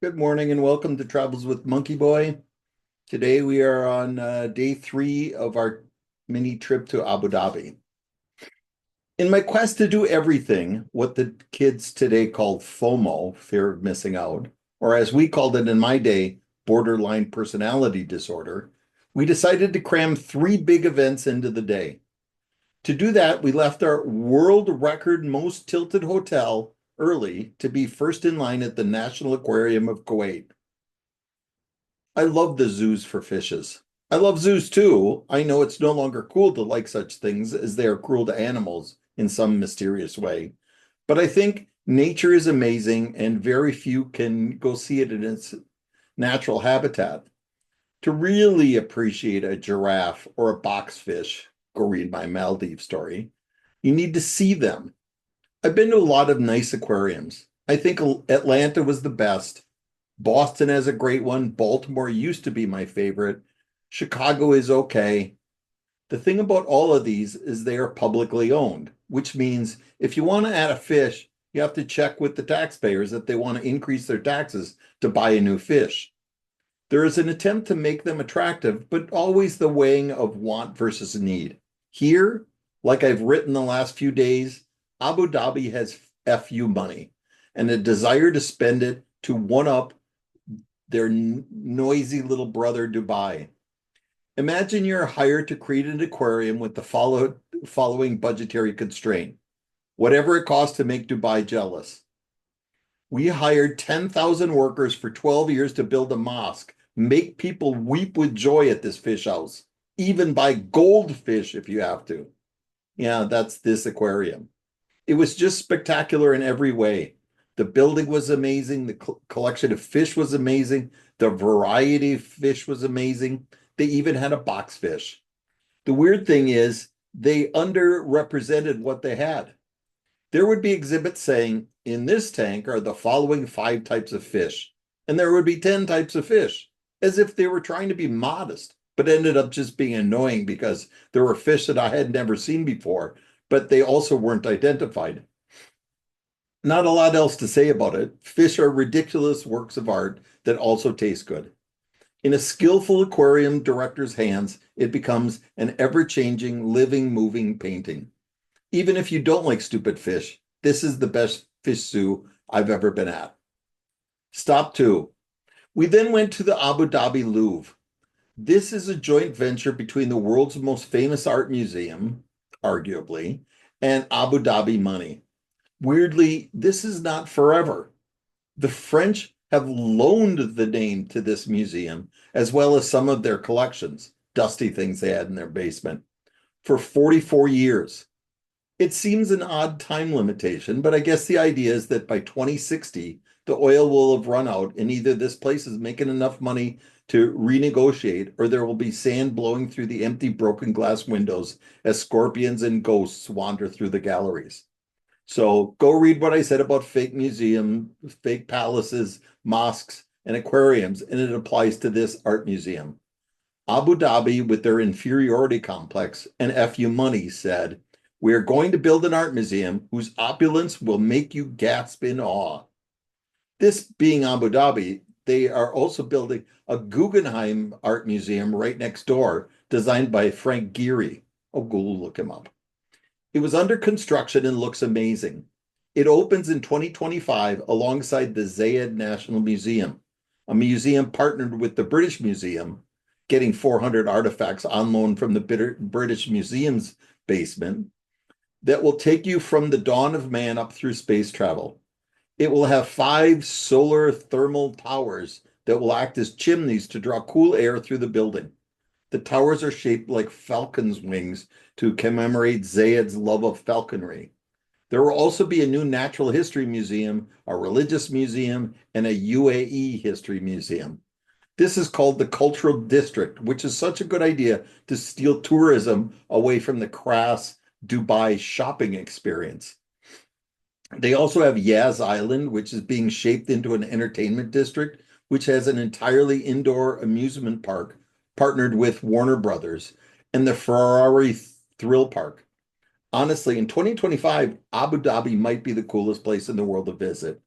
Good morning and welcome to Travels with Monkey Boy. Today we are on day 3 of our mini trip to Abu Dhabi. In my quest to do everything, what the kids today call FOMO, fear of missing out, or as we called it in my day, borderline personality disorder, we decided to cram 3 big events into the day. To do that, we left our world record most tilted hotel early to be first in line at the National Aquarium of Kuwait. I love the zoos for fishes. I love zoos too. I know it's no longer cool to like such things as they are cruel to animals in some mysterious way. But I think nature is amazing and very few can go see it in its natural habitat. To really appreciate a giraffe or a boxfish, go read my Maldives story, you need to see them. I've been to a lot of nice aquariums. I think Atlanta was the best. Boston has a great one. Baltimore used to be my favorite. Chicago is okay. The thing about all of these is they are publicly owned, which means if you want to add a fish, you have to check with the taxpayers that they want to increase their taxes to buy a new fish. There is an attempt to make them attractive, but always the weighing of want versus need. Here, like I've written the last few days, Abu Dhabi has FU money and a desire to spend it to one up their noisy little brother, Dubai. Imagine you're hired to create an aquarium with the following budgetary constraint, whatever it costs to make Dubai jealous. We hired 10,000 workers for 12 years to build a mosque, make people weep with joy at this fish house, even buy goldfish if you have to. Yeah, that's this aquarium. It was just spectacular in every way. The building was amazing. The collection of fish was amazing. The variety of fish was amazing. They even had a boxfish. The weird thing is, they underrepresented what they had. There would be exhibits saying, in this tank are the following 5 types of fish. And there would be 10 types of fish, as if they were trying to be modest, but ended up just being annoying because there were fish that I had never seen before, but they also weren't identified. Not a lot else to say about it. Fish are ridiculous works of art that also taste good. In a skillful aquarium director's hands, it becomes an ever-changing, living, moving painting. Even if you don't like stupid fish, this is the best fish zoo I've ever been at. Stop 2. We then went to the Abu Dhabi Louvre. This is a joint venture between the world's most famous art museum, arguably, and Abu Dhabi money. Weirdly, this is not forever. The French have loaned the name to this museum, as well as some of their collections, dusty things they had in their basement, for 44 years. It seems an odd time limitation, but I guess the idea is that by 2060, the oil will have run out, and either this place is making enough money to renegotiate, or there will be sand blowing through the empty broken glass windows as scorpions and ghosts wander through the galleries. So go read what I said about fake museums, fake palaces, mosques, and aquariums, and it applies to this art museum. Abu Dhabi, with their inferiority complex and FU money, said, "We are going to build an art museum whose opulence will make you gasp in awe." This being Abu Dhabi, they are also building a Guggenheim art museum right next door, designed by Frank Gehry. Oh, go look him up. It was under construction and looks amazing. It opens in 2025 alongside the Zayed National Museum, a museum partnered with the British Museum, getting 400 artifacts on loan from the British Museum's basement that will take you from the dawn of man up through space travel. It will have 5 solar thermal towers that will act as chimneys to draw cool air through the building. The towers are shaped like falcons' wings to commemorate Zayed's love of falconry. There will also be a new natural history museum, a religious museum, and a UAE history museum. This is called the Cultural District, which is such a good idea to steal tourism away from the crass Dubai shopping experience. They also have Yaz Island, which is being shaped into an entertainment district, which has an entirely indoor amusement park partnered with Warner Brothers and the Ferrari Thrill Park. Honestly, in 2025, Abu Dhabi might be the coolest place in the world to visit.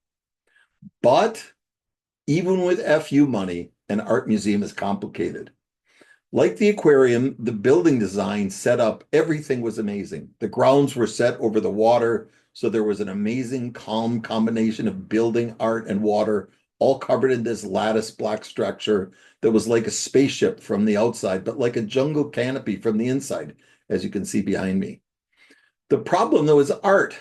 But Even with FU money, an art museum is complicated. Like the aquarium, the building design set up, everything was amazing. The grounds were set over the water, so there was an amazing, calm combination of building, art, and water, all covered in this lattice black structure that was like a spaceship from the outside, but like a jungle canopy from the inside, as you can see behind me. The problem, though, is art.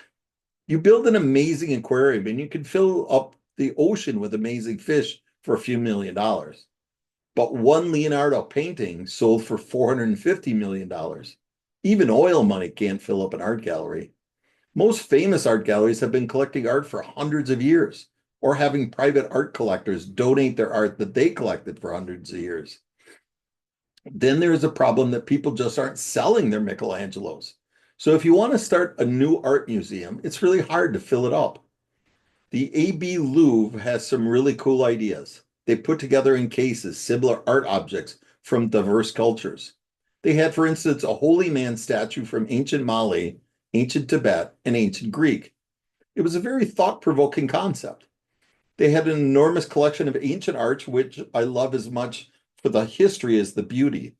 You build an amazing aquarium and you can fill up the ocean with amazing fish for a few $1 million. But one Leonardo painting sold for $450 million. Even oil money can't fill up an art gallery. Most famous art galleries have been collecting art for hundreds of years or having private art collectors donate their art that they collected for hundreds of years. Then there's a problem that people just aren't selling their Michelangelos. So if you want to start a new art museum, it's really hard to fill it up. The AB Louvre has some really cool ideas. They put together in cases similar art objects from diverse cultures. They had, for instance, a holy man statue from ancient Mali, ancient Tibet, and ancient Greek. It was a very thought-provoking concept. They had an enormous collection of ancient arts, which I love as much for the history as the beauty.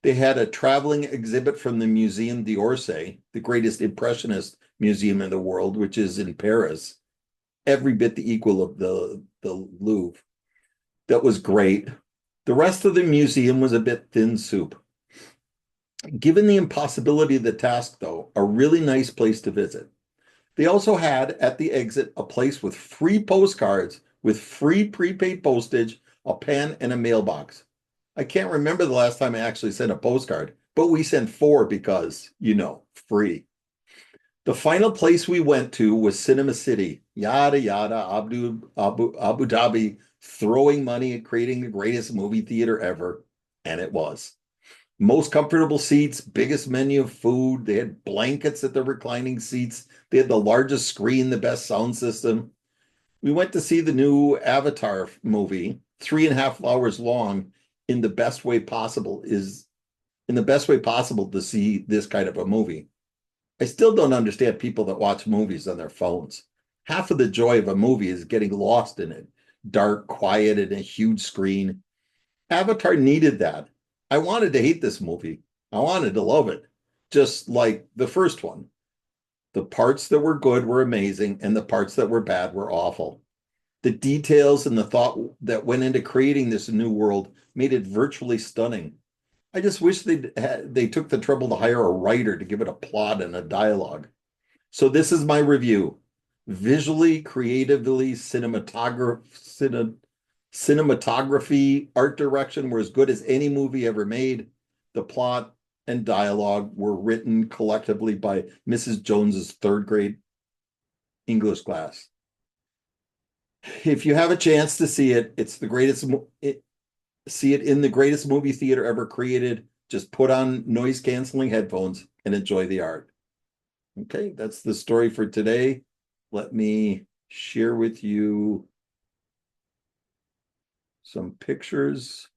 They had a traveling exhibit from the Museum d'Orsay, the greatest impressionist museum in the world, which is in Paris, every bit the equal of the Louvre. That was great. The rest of the museum was a bit thin soup. Given the impossibility of the task, though, a really nice place to visit. They also had at the exit a place with free postcards, with free prepaid postage, a pen, and a mailbox. I can't remember the last time I actually sent a postcard, but we sent 4 because, free. The final place we went to was Cinema City, yada yada, Abu Dhabi, throwing money at creating the greatest movie theater ever, and it was. Most comfortable seats, biggest menu of food. They had blankets at the reclining seats. They had the largest screen, the best sound system. We went to see the new Avatar movie, 3.5 hours long, in the best way possible to see this kind of a movie. I still don't understand people that watch movies on their phones. Half of the joy of a movie is getting lost in it. Dark, quiet, and a huge screen. Avatar needed that. I wanted to hate this movie. I wanted to love it, just like the first one. The parts that were good were amazing, and the parts that were bad were awful. The details and the thought that went into creating this new world made it virtually stunning. I just wish they took the trouble to hire a writer to give it a plot and a dialogue. So this is my review. Visually, creatively, cinematography, art direction were as good as any movie ever made. The plot and dialogue were written collectively by Mrs. Jones's 3rd grade English class. If you have a chance to see it, see it in the greatest movie theater ever created. Just put on noise canceling headphones and enjoy the art. Okay, that's the story for today. Let me share with you some pictures.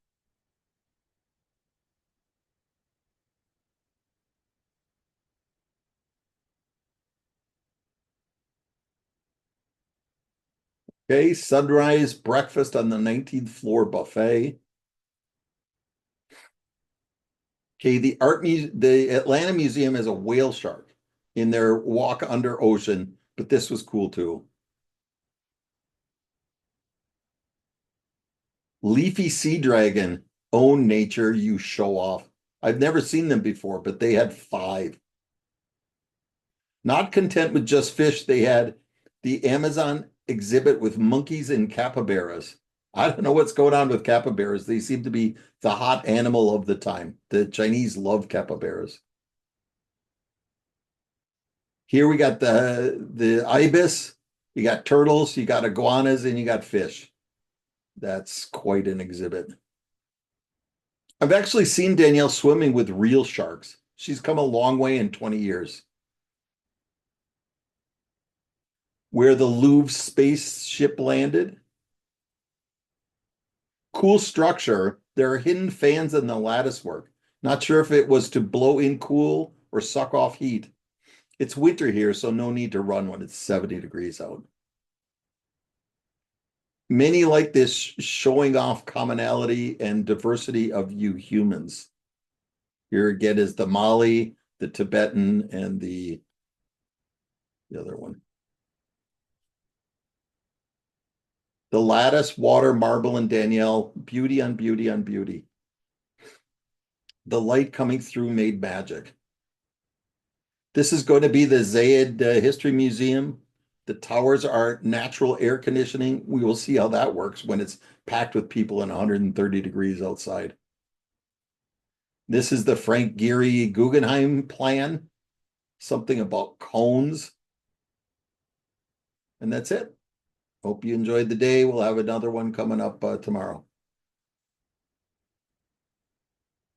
Okay, sunrise breakfast on the 19th floor buffet. Okay, the Atlanta Museum has a whale shark in their walk under ocean, but this was cool too. Leafy sea dragon, own nature, you show off. I've never seen them before, but they had 5. Not content with just fish, they had the Amazon exhibit with monkeys and capybaras. I don't know what's going on with capybaras. They seem to be the hot animal of the time. The Chinese love capybaras. Here we got the ibis, you got turtles, you got iguanas, and you got fish. That's quite an exhibit. I've actually seen Danielle swimming with real sharks. She's come a long way in 20 years. Where the Louvre spaceship landed. Cool structure. There are hidden fans in the lattice work. Not sure if it was to blow in cool or suck off heat. It's winter here, so no need to run when it's 70 degrees out. Many like this showing off commonality and diversity of you humans. Here again is the Mali, the Tibetan, and the other one. The lattice, water, marble, and Danielle, beauty on beauty on beauty. The light coming through made magic. This is going to be the Zayed History Museum. The towers are natural air conditioning. We will see how that works when it's packed with people and 130 degrees outside. This is the Frank Gehry Guggenheim plan, something about cones. And that's it. Hope you enjoyed the day. We'll have another one coming up tomorrow.